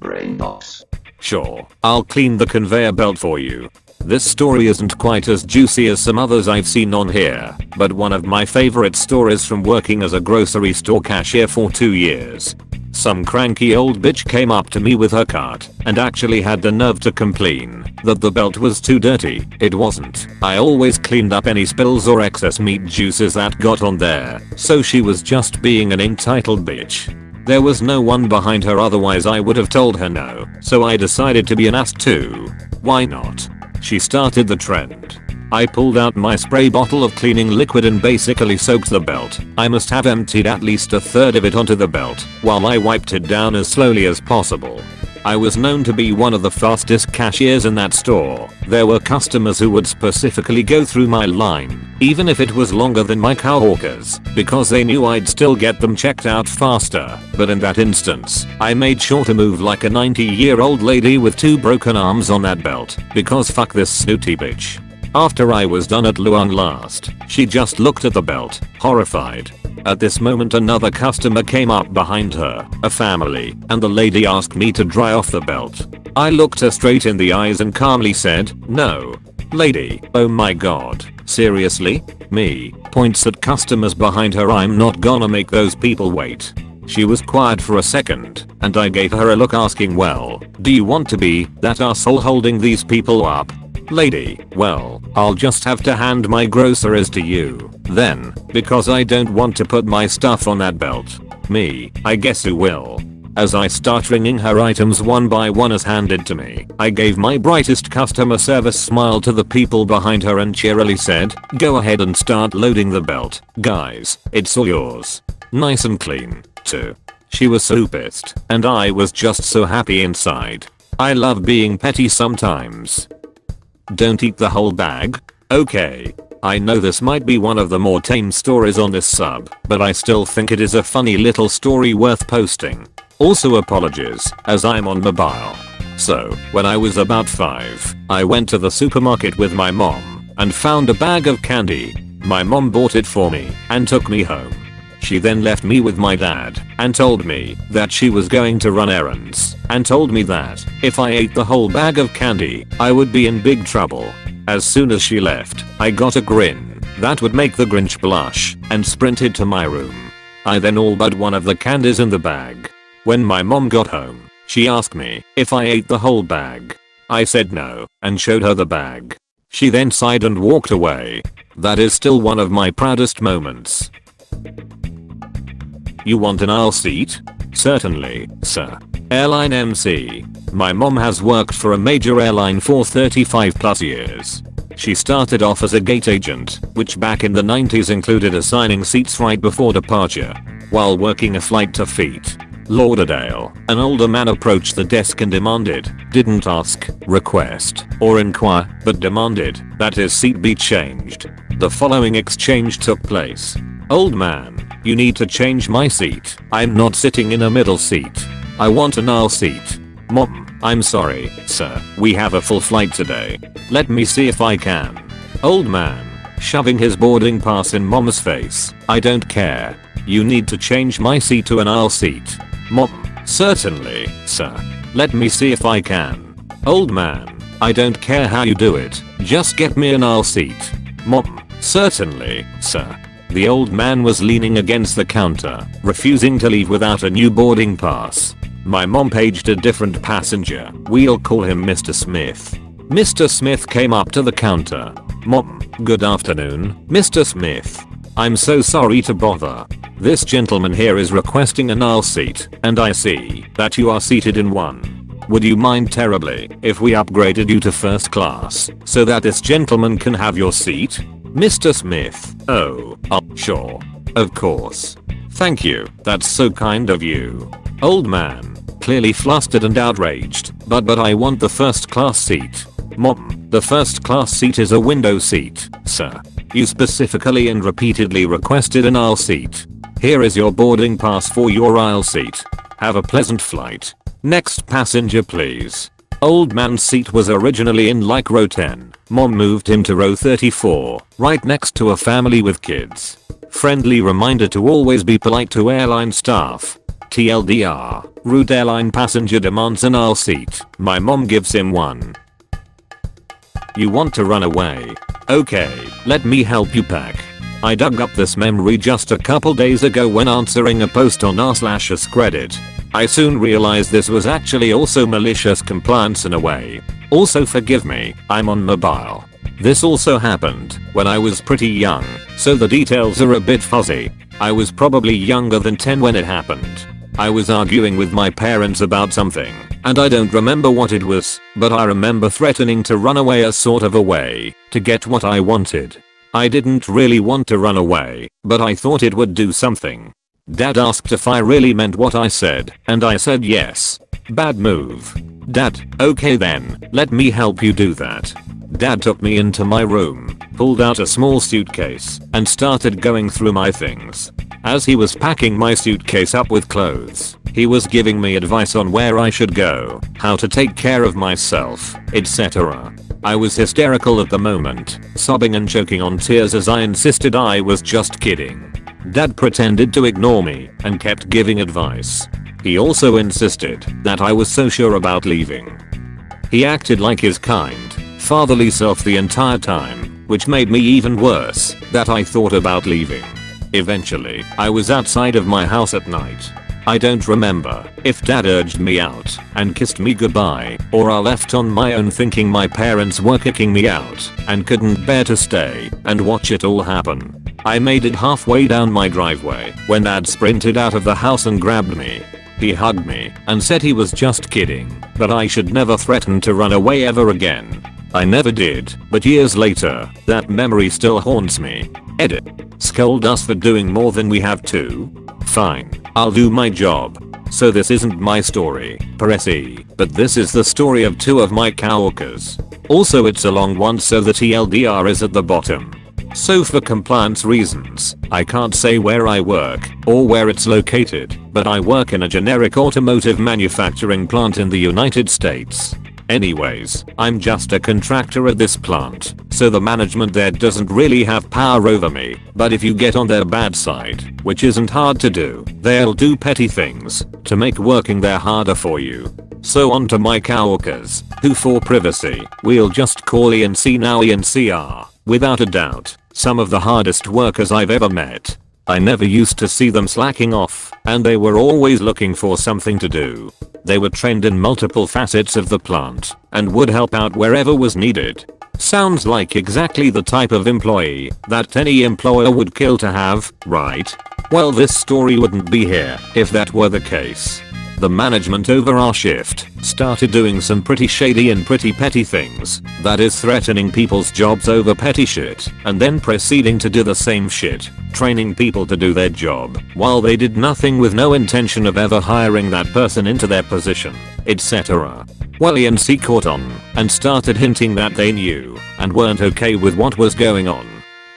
brain box. Sure, I'll clean the conveyor belt for you. This story isn't quite as juicy as some others I've seen on here, but one of my favorite stories from working as a grocery store cashier for 2 years. Some cranky old bitch came up to me with her cart and actually had the nerve to complain that the belt was too dirty. It wasn't. I always cleaned up any spills or excess meat juices that got on there, so she was just being an entitled bitch. There was no one behind her, otherwise I would have told her no, so I decided to be an ass too. Why not? She started the trend. I pulled out my spray bottle of cleaning liquid and basically soaked the belt. I must have emptied at least a third of it onto the belt while I wiped it down as slowly as possible. I was known to be one of the fastest cashiers in that store. There were customers who would specifically go through my line, even if it was longer than my coworkers, because they knew I'd still get them checked out faster. But in that instance, I made sure to move like a 90-year-old lady with 2 broken arms on that belt, because fuck this snooty bitch. After I was done at long last, she just looked at the belt, horrified. At this moment another customer came up behind her, a family, and the lady asked me to dry off the belt. I looked her straight in the eyes and calmly said, "No. Lady, oh my god, seriously? Me," points at customers behind her, "I'm not gonna make those people wait." She was quiet for a second, and I gave her a look asking, "Well, do you want to be that asshole holding these people up?" "Lady, well, I'll just have to hand my groceries to you then, because I don't want to put my stuff on that belt." "Me, I guess you will." As I start ringing her items one by one as handed to me, I gave my brightest customer service smile to the people behind her and cheerily said, "Go ahead and start loading the belt, guys, it's all yours." Nice and clean, too. She was so pissed, and I was just so happy inside. I love being petty sometimes. Don't eat the whole bag? Okay. I know this might be one of the more tame stories on this sub, but I still think it is a funny little story worth posting. Also apologies, as I'm on mobile. So, when I was about 5, I went to the supermarket with my mom and found a bag of candy. My mom bought it for me and took me home. She then left me with my dad and told me that she was going to run errands and told me that if I ate the whole bag of candy, I would be in big trouble. As soon as she left, I got a grin that would make the Grinch blush and sprinted to my room. I then all but one of the candies in the bag. When my mom got home, she asked me if I ate the whole bag. I said no and showed her the bag. She then sighed and walked away. That is still one of my proudest moments. You want an aisle seat? Certainly, sir. Airline MC. My mom has worked for a major airline for 35 plus years. She started off as a gate agent, which back in the 90s included assigning seats right before departure. While working a flight to Fort Lauderdale, an older man approached the desk and didn't ask, request, or inquire, but demanded that his seat be changed. The following exchange took place. "Old man, you need to change my seat. I'm not sitting in a middle seat. I want an aisle seat." "Mom, I'm sorry, sir. We have a full flight today. Let me see if I can." Old man, shoving his boarding pass in mom's face. "I don't care. You need to change my seat to an aisle seat." "Mom, certainly, sir. Let me see if I can." Old man, "I don't care how you do it. Just get me an aisle seat." "Mom, certainly, sir." The old man was leaning against the counter, refusing to leave without a new boarding pass. My mom paged a different passenger. We'll call him Mr. Smith. Mr. Smith came up to the counter. "Mom, good afternoon, Mr. Smith. I'm so sorry to bother. This gentleman here is requesting an aisle seat, and I see that you are seated in one. Would you mind terribly if we upgraded you to first class so that this gentleman can have your seat?" Mr. Smith, oh, sure. Of course. Thank you, that's so kind of you. Old man, clearly flustered and outraged, but I want the first class seat. Mom, the first class seat is a window seat, sir. You specifically and repeatedly requested an aisle seat. Here is your boarding pass for your aisle seat. Have a pleasant flight. Next passenger please. Old man's seat was originally in like row 10. Mom moved him to row 34, right next to a family with kids. Friendly reminder to always be polite to airline staff. TLDR, rude airline passenger demands an aisle seat. My mom gives him one. You want to run away? Okay, let me help you pack. I dug up this memory just a couple days ago when answering a post on r/Reddit. I soon realized this was actually also malicious compliance in a way. Also forgive me, I'm on mobile. This also happened when I was pretty young, so the details are a bit fuzzy. I was probably younger than 10 when it happened. I was arguing with my parents about something, and I don't remember what it was, but I remember threatening to run away as sort of a way to get what I wanted. I didn't really want to run away, but I thought it would do something. Dad asked if I really meant what I said, and I said yes. Bad move. Dad, okay then, let me help you do that. Dad took me into my room, pulled out a small suitcase, and started going through my things. As he was packing my suitcase up with clothes, he was giving me advice on where I should go, how to take care of myself, etc. I was hysterical at the moment, sobbing and choking on tears as I insisted I was just kidding. Dad pretended to ignore me and kept giving advice. He also insisted that I was so sure about leaving. He acted like his kind, fatherly self the entire time, which made me even worse that I thought about leaving. Eventually, I was outside of my house at night. I don't remember if Dad urged me out and kissed me goodbye, or I left on my own thinking my parents were kicking me out and couldn't bear to stay and watch it all happen. I made it halfway down my driveway when Dad sprinted out of the house and grabbed me. He hugged me and said he was just kidding, but I should never threaten to run away ever again. I never did, but years later, that memory still haunts me. Edit. Scold us for doing more than we have to? Fine, I'll do my job. So this isn't my story, per se, but this is the story of two of my coworkers. Also it's a long one, so the TLDR is at the bottom. So for compliance reasons, I can't say where I work or where it's located, but I work in a generic automotive manufacturing plant in the United States. Anyways, I'm just a contractor at this plant, so the management there doesn't really have power over me, but if you get on their bad side, which isn't hard to do, they'll do petty things to make working there harder for you. So on to my coworkers, who for privacy, we'll just call emcee. Now emcee are, without a doubt, some of the hardest workers I've ever met. I never used to see them slacking off, and they were always looking for something to do. They were trained in multiple facets of the plant and would help out wherever was needed. Sounds like exactly the type of employee that any employer would kill to have, right? Well, this story wouldn't be here if that were the case. The management over our shift started doing some pretty shady and pretty petty things, that is threatening people's jobs over petty shit and then proceeding to do the same shit, training people to do their job while they did nothing with no intention of ever hiring that person into their position, etc. Well, emcee caught on and started hinting that they knew and weren't okay with what was going on.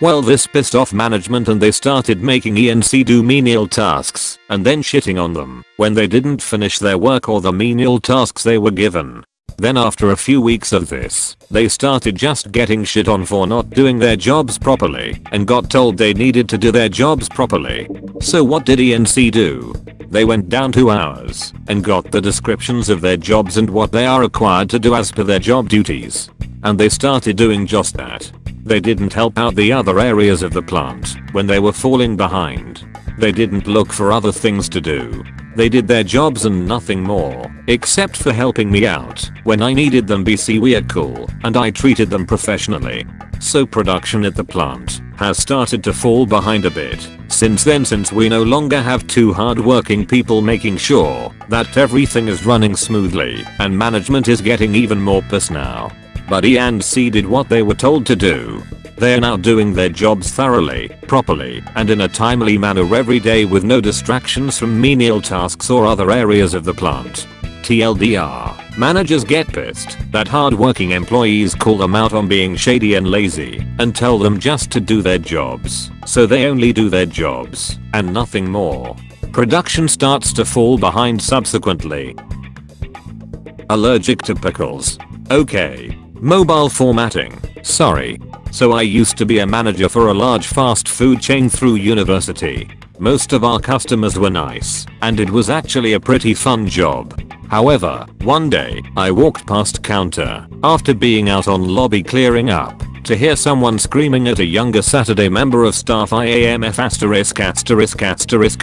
Well, this pissed off management and they started making emcee do menial tasks and then shitting on them when they didn't finish their work or the menial tasks they were given. Then after a few weeks of this, they started just getting shit on for not doing their jobs properly and got told they needed to do their jobs properly. So what did emcee do? They went down 2 hours and got the descriptions of their jobs and what they are required to do as per their job duties. And they started doing just that. They didn't help out the other areas of the plant when they were falling behind. They didn't look for other things to do. They did their jobs and nothing more, except for helping me out when I needed them. BC we're cool, and I treated them professionally. So production at the plant has started to fall behind a bit since then, since we no longer have 2 hard-working people making sure that everything is running smoothly, and management is getting even more pissed now. But E and C did what they were told to do. They are now doing their jobs thoroughly, properly, and in a timely manner every day with no distractions from menial tasks or other areas of the plant. TLDR, managers get pissed that hard-working employees call them out on being shady and lazy and tell them just to do their jobs, so they only do their jobs and nothing more. Production starts to fall behind subsequently. Allergic to pickles. Okay. Mobile formatting. Sorry. So I used to be a manager for a large fast food chain through university. Most of our customers were nice, and it was actually a pretty fun job. However, one day, I walked past counter, after being out on lobby clearing up, to hear someone screaming at a younger Saturday member of staff IAMF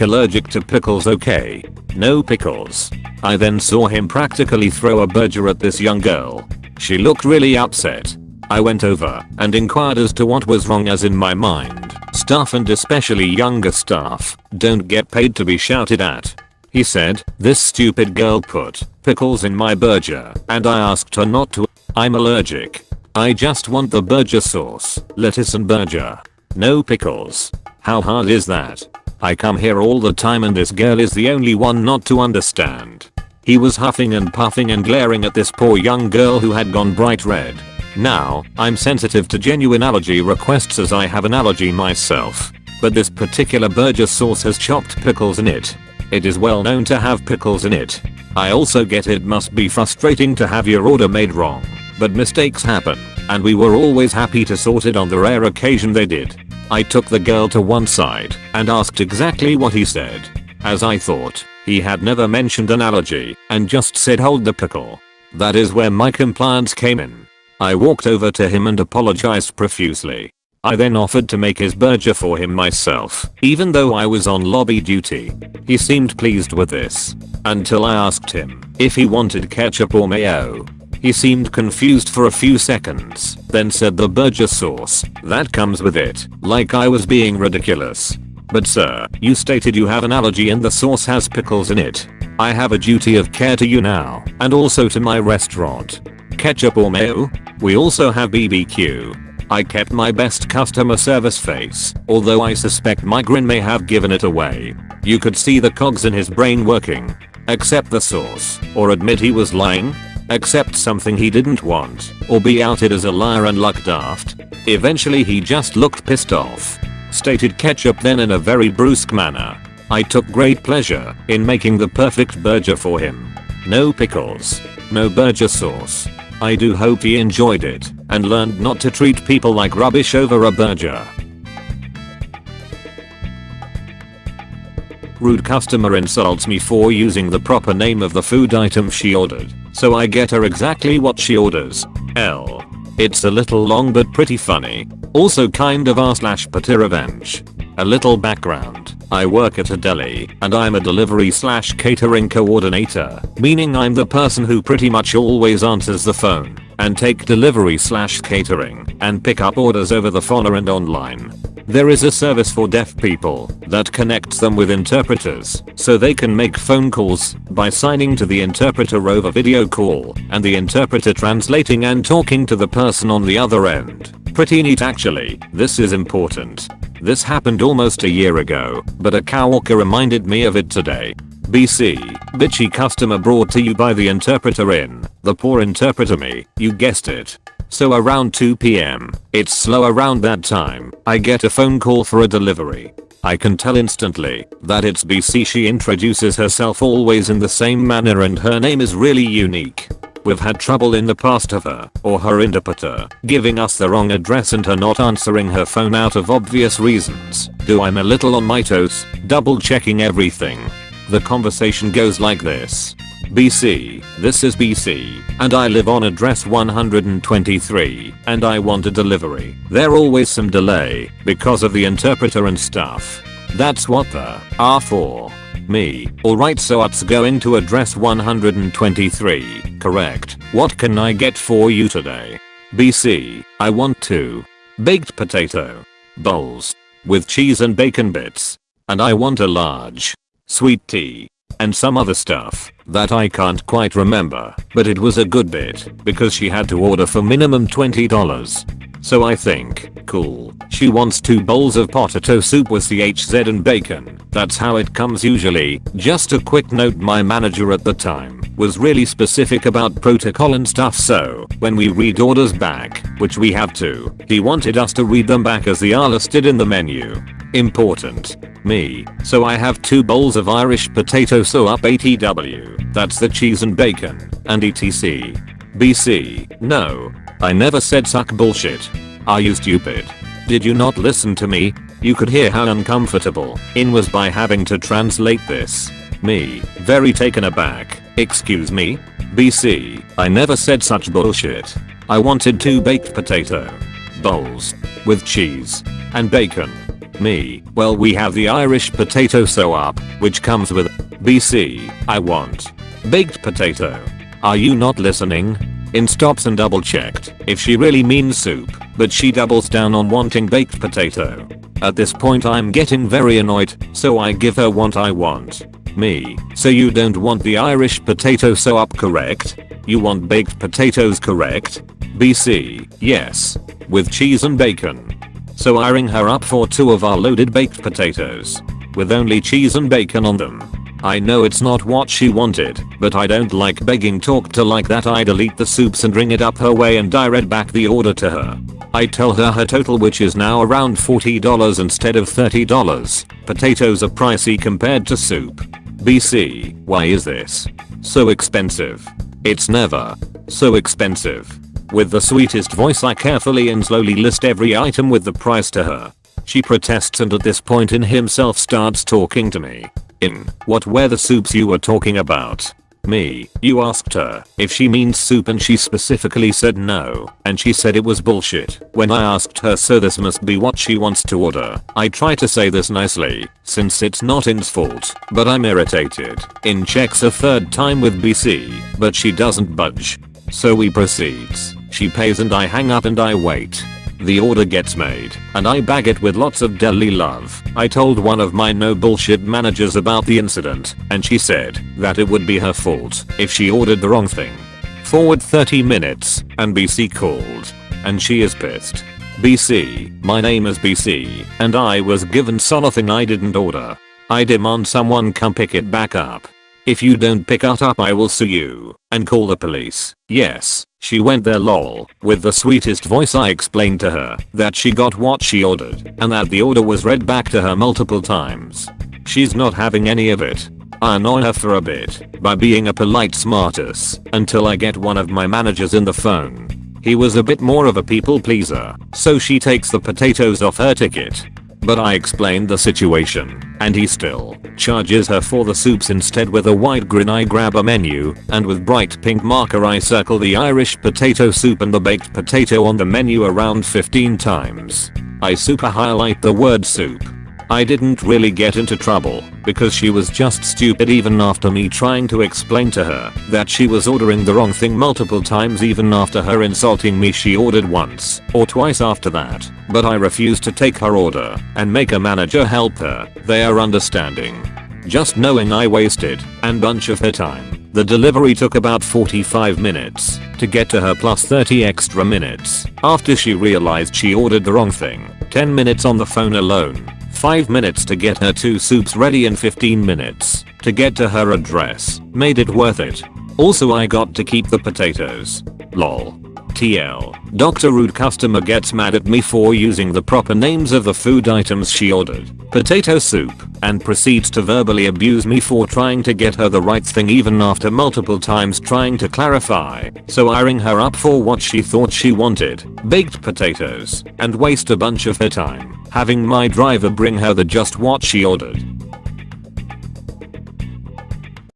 *** allergic to pickles okay. No pickles. I then saw him practically throw a burger at this young girl. She looked really upset. I went over and inquired as to what was wrong, as in my mind, staff and especially younger staff don't get paid to be shouted at. He said, "This stupid girl put pickles in my burger and I asked her not to. I'm allergic. I just want the burger sauce, lettuce and burger. No pickles. How hard is that? I come here all the time and this girl is the only one not to understand." He was huffing and puffing and glaring at this poor young girl who had gone bright red. Now, I'm sensitive to genuine allergy requests as I have an allergy myself. But this particular burger sauce has chopped pickles in it. It is well known to have pickles in it. I also get it must be frustrating to have your order made wrong. But mistakes happen, and we were always happy to sort it on the rare occasion they did. I took the girl to one side and asked exactly what he said. As I thought, he had never mentioned an allergy and just said hold the pickle. That is where my compliance came in. I walked over to him and apologized profusely. I then offered to make his burger for him myself, even though I was on lobby duty. He seemed pleased with this, until I asked him if he wanted ketchup or mayo. He seemed confused for a few seconds, then said the burger sauce, that comes with it, like I was being ridiculous. But sir, you stated you have an allergy and the sauce has pickles in it. I have a duty of care to you now, and also to my restaurant. Ketchup or mayo? We also have BBQ. I kept my best customer service face, although I suspect my grin may have given it away. You could see the cogs in his brain working. Accept the sauce, or admit he was lying? Accept something he didn't want, or be outed as a liar and luck daft? Eventually he just looked pissed off. Stated ketchup then in a very brusque manner. I took great pleasure in making the perfect burger for him. No pickles. No burger sauce. I do hope he enjoyed it and learned not to treat people like rubbish over a burger. Rude customer insults me for using the proper name of the food item she ordered, so I get her exactly what she orders. L. It's a little long but pretty funny. Also kind of r/petty revenge. A little background. I work at a deli, and I'm a delivery/catering coordinator, meaning I'm the person who pretty much always answers the phone, and take delivery/catering, and pick up orders over the phone and online. There is a service for deaf people that connects them with interpreters, so they can make phone calls by signing to the interpreter over video call, and the interpreter translating and talking to the person on the other end. Pretty neat actually. This is important. This happened almost a year ago, but a coworker reminded me of it today. BC, bitchy customer brought to you by the interpreter in, the poor interpreter me, you guessed it. So around 2 PM, it's slow around that time, I get a phone call for a delivery. I can tell instantly that it's BC. She introduces herself always in the same manner and her name is really unique. We've had trouble in the past of her, or her interpreter, giving us the wrong address and her not answering her phone out of obvious reasons. I'm a little on my toes, double checking everything. The conversation goes like this. BC, this is BC, and I live on address 123, and I want a delivery. There always some delay, because of the interpreter and stuff. That's what the R for. Me. Alright, so it's going to address 123, correct? What can I get for you today? BC, I want 2 baked potato bowls with cheese and bacon bits, and I want a large sweet tea and some other stuff that I can't quite remember, but it was a good bit because she had to order for minimum $20. So I think, cool, she wants 2 bowls of potato soup with CHZ and bacon. That's how it comes usually. Just a quick note, my manager at the time was really specific about protocol and stuff, so when we read orders back, which we have to, he wanted us to read them back as they are listed in the menu. Important. Me. So I have 2 bowls of Irish potato soup ATW, that's the cheese and bacon, and etc. BC, no. I never said suck bullshit. Are you stupid? Did you not listen to me? You could hear how uncomfortable In was by having to translate this. Me, very taken aback. Excuse me? BC, I never said such bullshit. I wanted 2 baked potato bowls with cheese and bacon. Me, well we have the Irish potato so-up, which comes with BC, I want baked potato. Are you not listening? In stops and double checked if she really means soup, but she doubles down on wanting baked potato. At this point I'm getting very annoyed, so I give her what I want. Me, so you don't want the Irish potato so-up, correct? You want baked potatoes, correct? BC, yes. With cheese and bacon. So I ring her up for 2 of our loaded baked potatoes. With only cheese and bacon on them. I know it's not what she wanted, but I don't like begging talk to like that. I delete the soups and ring it up her way and direct back the order to her. I tell her her total, which is now around $40 instead of $30. Potatoes are pricey compared to soup. BC, why is this so expensive? It's never so expensive. With the sweetest voice I carefully and slowly list every item with the price to her. She protests, and at this point In himself starts talking to me. In, what were the soups you were talking about? Me, you asked her if she means soup and she specifically said no, and she said it was bullshit. When I asked her, so this must be what she wants to order. I try to say this nicely, since it's not In's fault, but I'm irritated. In checks a 3rd time with BC, but she doesn't budge. So we proceeds. She pays and I hang up and I wait. The order gets made, and I bag it with lots of deli love. I told one of my no bullshit managers about the incident, and she said that it would be her fault if she ordered the wrong thing. Forward 30 minutes, and BC called. And she is pissed. BC, my name is BC, and I was given something I didn't order. I demand someone come pick it back up. If you don't pick it up I will sue you and call the police. Yes, she went there lol. With the sweetest voice I explained to her that she got what she ordered and that the order was read back to her multiple times. She's not having any of it. I annoy her for a bit by being a polite smartass until I get one of my managers in the phone. He was a bit more of a people pleaser, so she takes the potatoes off her ticket. But I explained the situation, and he still charges her for the soups instead. With a wide grin I grab a menu, and with bright pink marker I circle the Irish potato soup and the baked potato on the menu around 15 times. I super highlight the word soup. I didn't really get into trouble, because she was just stupid even after me trying to explain to her that she was ordering the wrong thing multiple times. Even after her insulting me, she ordered once or twice after that, but I refused to take her order and make a manager help her. They are understanding. Just knowing I wasted a bunch of her time. The delivery took about 45 minutes to get to her plus 30 extra minutes after she realized she ordered the wrong thing. 10 minutes on the phone alone. 5 minutes to get her 2 soups ready and 15 minutes to get to her address. Made it worth it. Also I got to keep the potatoes. Lol. TL. Dr. Rude customer gets mad at me for using the proper names of the food items she ordered. Potato soup. And proceeds to verbally abuse me for trying to get her the right thing even after multiple times trying to clarify. So I ring her up for what she thought she wanted. Baked potatoes. And waste a bunch of her time having my driver bring her the just what she ordered.